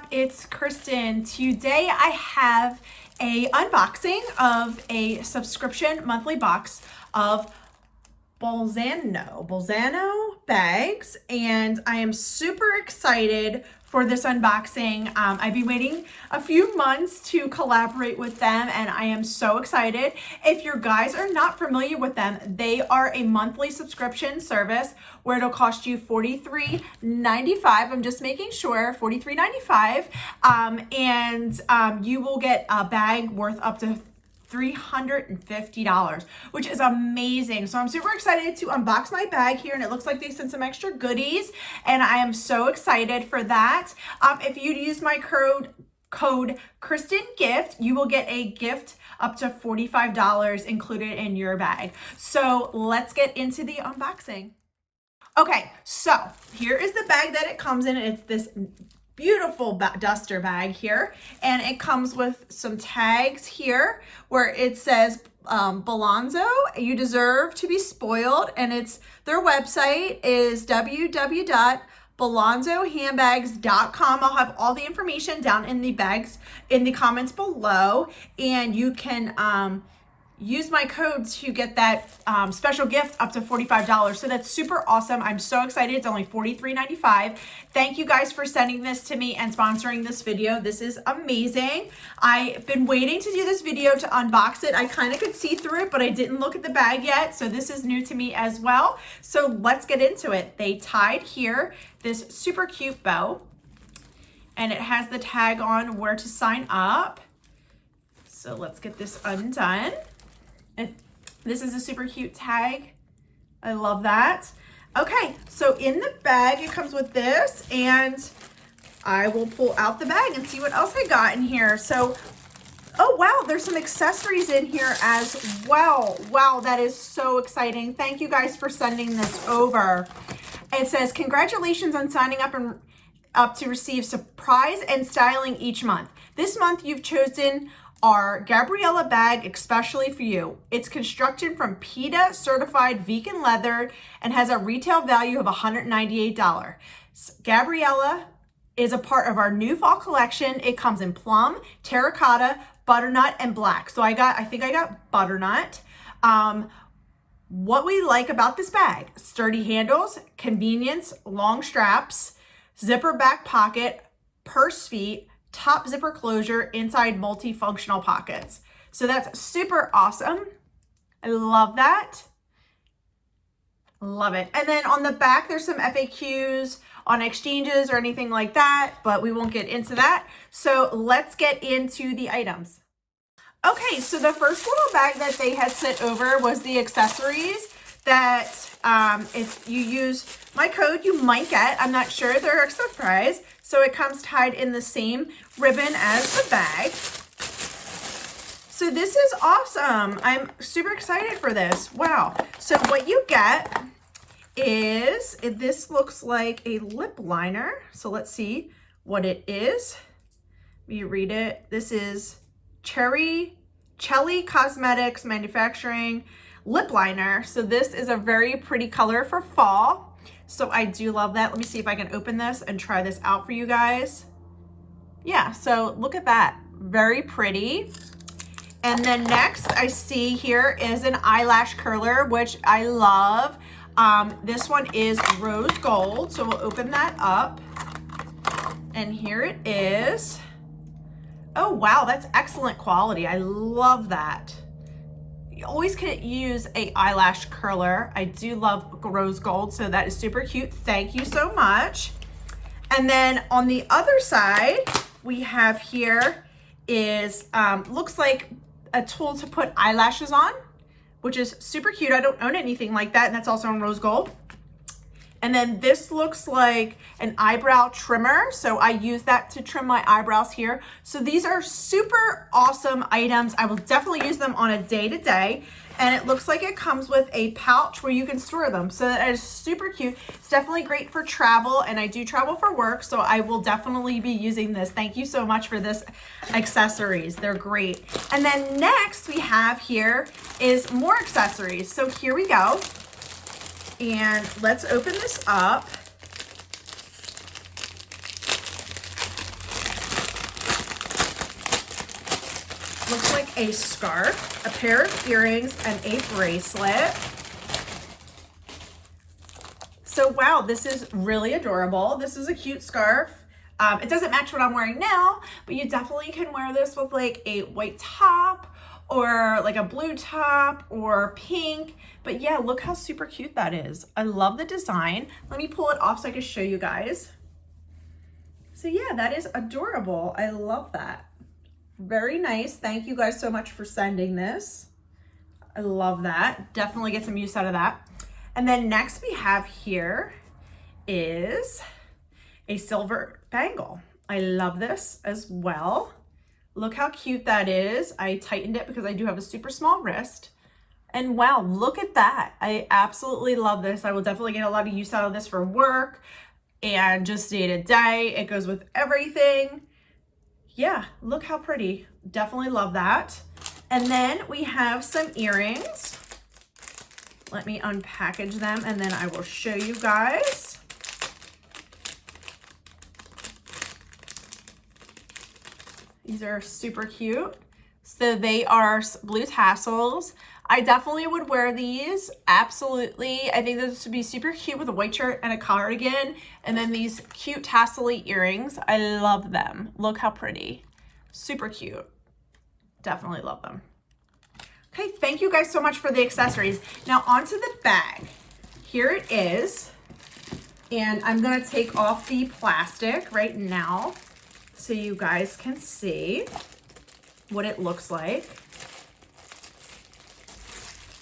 up? It's Kristen. Today I have a unboxing of a subscription monthly box of Bolzano bags, and I am super excited for this unboxing. I've been waiting a few months to collaborate with them, and I am so excited. If you guys are not familiar with them, they are a monthly subscription service where it'll cost you $43.95. I'm just making sure, $43.95, and you will get a bag worth up to $350, which is amazing. So I'm super excited to unbox my bag here, and it looks like they sent some extra goodies, and I am so excited for that. If you use my code Kristingift, you will get a gift up to $45 included in your bag. So let's get into the unboxing. Okay, so here is the bag that it comes in. It's this beautiful duster bag here, and it comes with some tags here where it says Bolzano, you deserve to be spoiled, and it's their website is www.bolzanohandbags.com. I'll have all the information down in the comments below, and you can use my code to get that special gift up to $45. So that's super awesome. I'm so excited. It's only $43.95. Thank you guys for sending this to me and sponsoring this video. This is amazing. I've been waiting to do this video to unbox it. I kind of could see through it, but I didn't look at the bag yet. So this is new to me as well. So let's get into it. They tied here this super cute bow, and it has the tag on where to sign up. So let's get this undone. This is a super cute tag. I love that. Okay, so in the bag, it comes with this, and I will pull out the bag and see what else I got in here. So, oh wow, there's some accessories in here as well. Wow, that is so exciting. Thank you guys for sending this over. It says, congratulations on signing up to receive surprise and styling each month. This month, you've chosen our Gabriella bag especially for you. It's constructed from PETA certified vegan leather and has a retail value of $198. Gabriella is a part of our new fall collection. It comes in plum, terracotta, butternut, and black. So I think I got butternut. What we like about this bag: sturdy handles, convenience, long straps, zipper back pocket, purse feet, top zipper closure, inside multifunctional pockets. So that's super awesome. I love that. Love it. And then on the back, there's some FAQs on exchanges or anything like that, but we won't get into that. So let's get into the items. Okay, so the first little bag that they had sent over was the accessories that if you use my code, you might get. I'm not sure, they're a surprise. So it comes tied in the same ribbon as the bag. So this is awesome. I'm super excited for this. Wow. So what you get is, this looks like a lip liner. So let's see what it is. You read it. This is Chelly Cosmetics Manufacturing lip liner. So this is a very pretty color for fall. So I do love that. Let me see if I can open this and try this out for you guys. Yeah, so look at that. Very pretty. And then next I see here is an eyelash curler, which I love. This one is rose gold. So we'll open that up. And here it is. Oh, wow, that's excellent quality. I love that. You always can use a eyelash curler. I do love rose gold, so that is super cute. Thank you so much. And then on the other side, we have here is, looks like a tool to put eyelashes on, which is super cute. I don't own anything like that, and that's also in rose gold. And then this looks like an eyebrow trimmer. So I use that to trim my eyebrows here. So these are super awesome items. I will definitely use them on a day-to-day. And it looks like it comes with a pouch where you can store them. So that is super cute. It's definitely great for travel, and I do travel for work, so I will definitely be using this. Thank you so much for this accessories. They're great. And then next we have here is more accessories. So here we go. And let's open this up. Looks like a scarf, a pair of earrings, and a bracelet. So wow, this is really adorable. This is a cute scarf. It doesn't match what I'm wearing now, but you definitely can wear this with like a white top or like a blue top or pink. But yeah, look how super cute that is. I love the design. Let me pull it off so I can show you guys. So yeah, that is adorable. I love that. Very nice. Thank you guys so much for sending this. I love that. Definitely get some use out of that. And then next we have here is a silver bangle. I love this as well. Look how cute that is. I tightened it because I do have a super small wrist. And wow, look at that. I absolutely love this. I will definitely get a lot of use out of this for work and just day to day. It goes with everything. Yeah, look how pretty. Definitely love that. And then we have some earrings. Let me unpackage them and then I will show you guys. These are super cute. So they are blue tassels. I definitely would wear these. Absolutely. I think this would be super cute with a white shirt and a cardigan. And then these cute tassel-y earrings. I love them. Look how pretty. Super cute. Definitely love them. Okay, thank you guys so much for the accessories. Now onto the bag. Here it is. And I'm gonna take off the plastic right now so you guys can see what it looks like.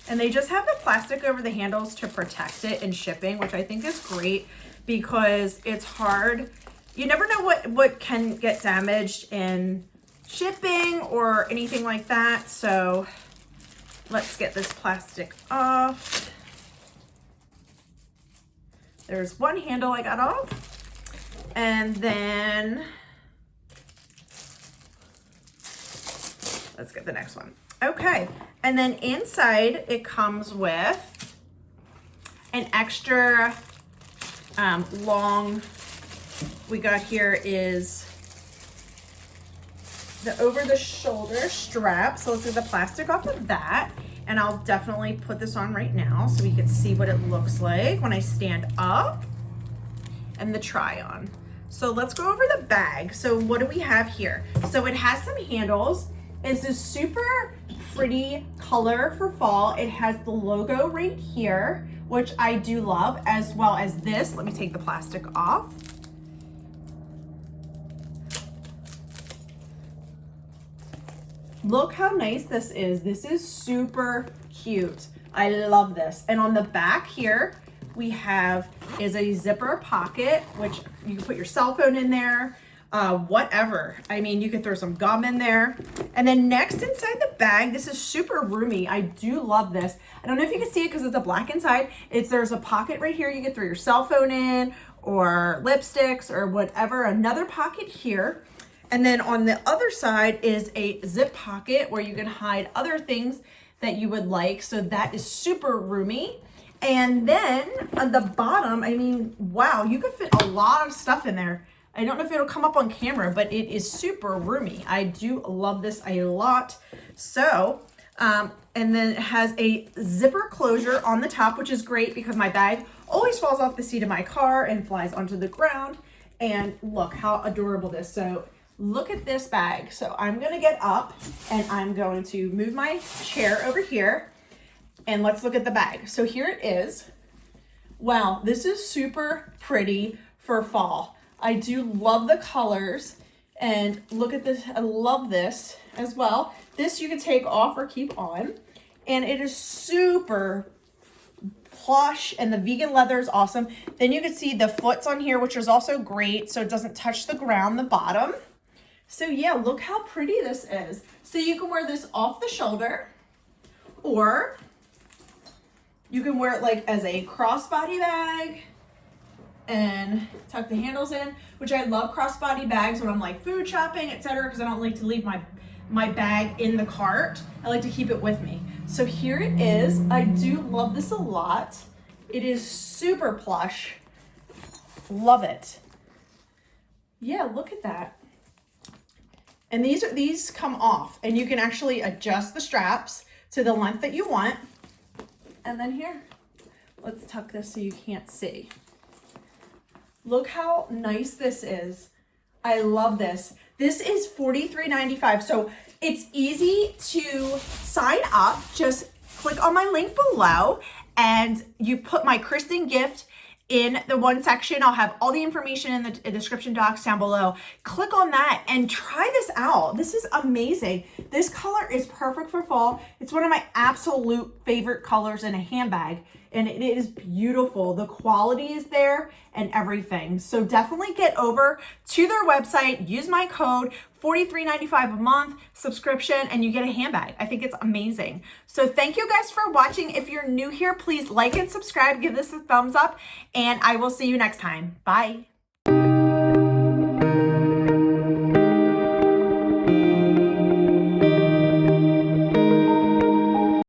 And they just have the plastic over the handles to protect it in shipping, which I think is great because it's hard. You never know what can get damaged in shipping or anything like that. So let's get this plastic off. There's one handle I got off. And then let's get the next one. Okay, and then inside it comes with an extra long, we got here is the over the shoulder strap. So let's get the plastic off of that. And I'll definitely put this on right now so we can see what it looks like when I stand up and the try on. So let's go over the bag. So what do we have here? So it has some handles. It's this super pretty color for fall. It has the logo right here, which I do love, as well as this. Let me take the plastic off. Look how nice this is. This is super cute. I love this. And on the back here, we have is a zipper pocket, which you can put your cell phone in there, whatever. I mean, you could throw some gum in there. And then next inside the bag, this is super roomy. I do love this. I don't know if you can see it because it's a black inside. There's a pocket right here. You can throw your cell phone in or lipsticks or whatever. Another pocket here. And then on the other side is a zip pocket where you can hide other things that you would like. So that is super roomy. And then on the bottom, I mean, wow, you could fit a lot of stuff in there. I don't know if it'll come up on camera, but it is super roomy. I do love this a lot. So, and then it has a zipper closure on the top, which is great because my bag always falls off the seat of my car and flies onto the ground. And look how adorable this. So look at this bag. So I'm gonna get up and I'm going to move my chair over here and let's look at the bag. So here it is. Wow, this is super pretty for fall. I do love the colors and look at this. I love this as well. This you can take off or keep on and it is super plush and the vegan leather is awesome. Then you can see the foots on here, which is also great. So it doesn't touch the ground, the bottom. So yeah, look how pretty this is. So you can wear this off the shoulder or you can wear it like as a crossbody bag and tuck the handles in, which I love crossbody bags when I'm like food shopping, etc. because I don't like to leave my bag in the cart. I like to keep it with me. So here it is. I do love this a lot. It is super plush. Love it. Yeah, look at that. And these come off, and you can actually adjust the straps to the length that you want. And then here, let's tuck this so you can't see. Look how nice this is. I love this. This is $43.95. So it's easy to sign up. Just click on my link below and you put my Kristingift in the one section. I'll have all the information in the description box down below. Click on that and try this out. This is amazing. This color is perfect for fall. It's one of my absolute favorite colors in a handbag, and it is beautiful. The quality is there and everything. So definitely get over to their website, use my code, $43.95 a month subscription, and you get a handbag. I think it's amazing. So thank you guys for watching. If you're new here, please like and subscribe, give this a thumbs up, and I will see you next time. Bye.